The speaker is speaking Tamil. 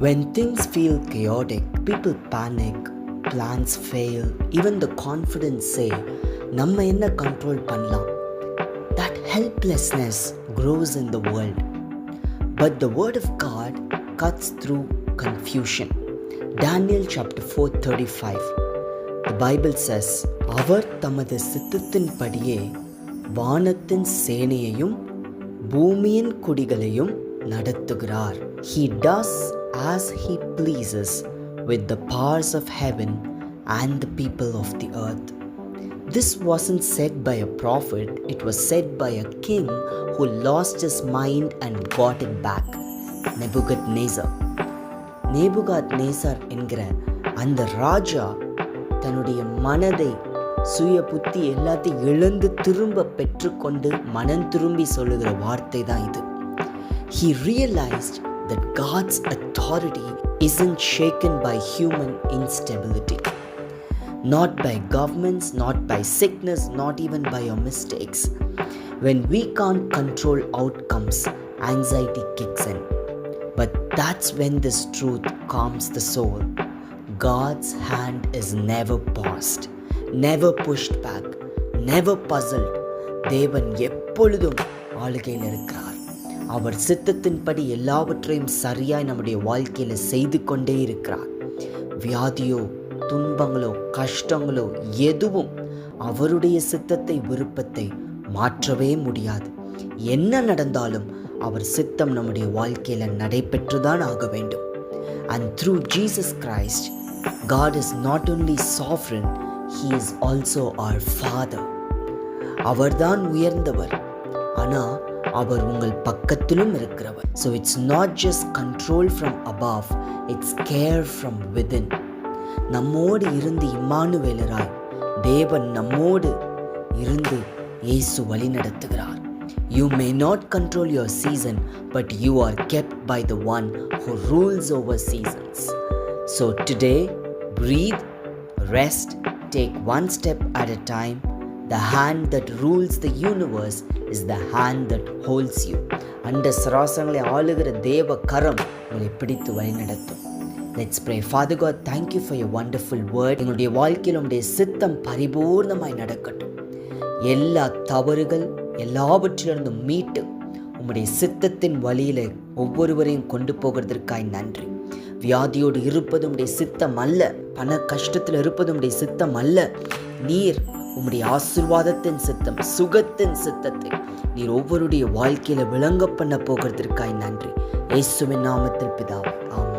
When things feel chaotic, people panic, plans fail, even the confidence say, நம்ம என்ன கண்ட்ரோல் பண்ணலாம். That helplessness grows in the world. But the word of God cuts through confusion. Daniel chapter 4:35. The Bible says, அவர் தமது சித்தத்தின்படியே வானத்தின் சேனையையும் பூமியின் குடிகளையும் நடத்துகிறார். He does as he pleases with the powers of heaven and the people of the earth. This wasn't said by a prophet, it was said by a king who lost his mind and got it back. Nebuchadnezzar என்கிற அந்த ராஜா தன்னுடைய மனதை சுய புத்தி எல்லாத்தையும் இழந்து திரும்ப பெற்றுக்கொண்டு மனம் திரும்பி சொல்லுகிற வார்த்தை தான் இது. He realized that God's authority isn't shaken by human instability, not by governments, not by sickness, not even by your mistakes. When we can't control outcomes, anxiety kicks in. But that's when this truth calms the soul. God's hand is never paused, never pushed back, never puzzled. தேவன் எப்பொழுதும் ஆளுகையில் இருக்கிறார். அவர் சித்தத்தின்படி எல்லாவற்றையும் சரியாய் நம்முடைய வாழ்க்கையில் செய்து கொண்டே இருக்கிறார். வியாதியோ துன்பங்களோ கஷ்டங்களோ எதுவும் அவருடைய சித்தத்தை விருப்பத்தை மாற்றவே முடியாது. என்ன நடந்தாலும் அவர் சித்தம் நம்முடைய வாழ்க்கையில் நடைபெற்றுதான் ஆக வேண்டும். And through Jesus Christ, God is not only sovereign, He is also our Father. அவர்தான் உயர்ந்தவர், ஆனால் அவர் உங்கள் பக்கத்திலும் இருக்கிறவர். So it's not just control from above, it's care from within. நம்மோடு இருந்து இம்மானுவேலராய் தேவன் நம்மோடு இருந்து இயேசு வழி நடத்துகிறார். You may not control your season, but you are kept by the one who rules over seasons. So today, breathe, rest, take one step at a time. The hand that rules the universe is the hand that holds you. அண்ட சராசரங்களை ஆளுகிற தேவ கரம் உங்களை பிடித்து வழிநடத்தும். Let's pray. Father God, thank you for your wonderful word. எங்களுடைய வாழ்க்கையில் உங்களுடைய சித்தம் பரிபூர்ணமாய் நடக்கட்டும். எல்லா தவறுகள் எல்லாவற்றிலிருந்தும் மீட்டு உங்களுடைய சித்தத்தின் வழியில் ஒவ்வொருவரையும் கொண்டு போகிறதற்காய் நன்றி. வியாதியோடு இருப்பது உங்களுடைய சித்தம் அல்ல, பண கஷ்டத்தில் இருப்பது உங்களுடைய சித்தம் அல்ல. நீர் உம்முடைய ஆசீர்வாதத்தின் சித்தம், சுகத்தின் சித்தத்தை நீர் ஒவ்வொருடைய வாழ்க்கையில விளங்க பண்ண போகிறதற்காய் நன்றி. இயேசுவின் நாமத்தில் பிதாவே, ஆமென்.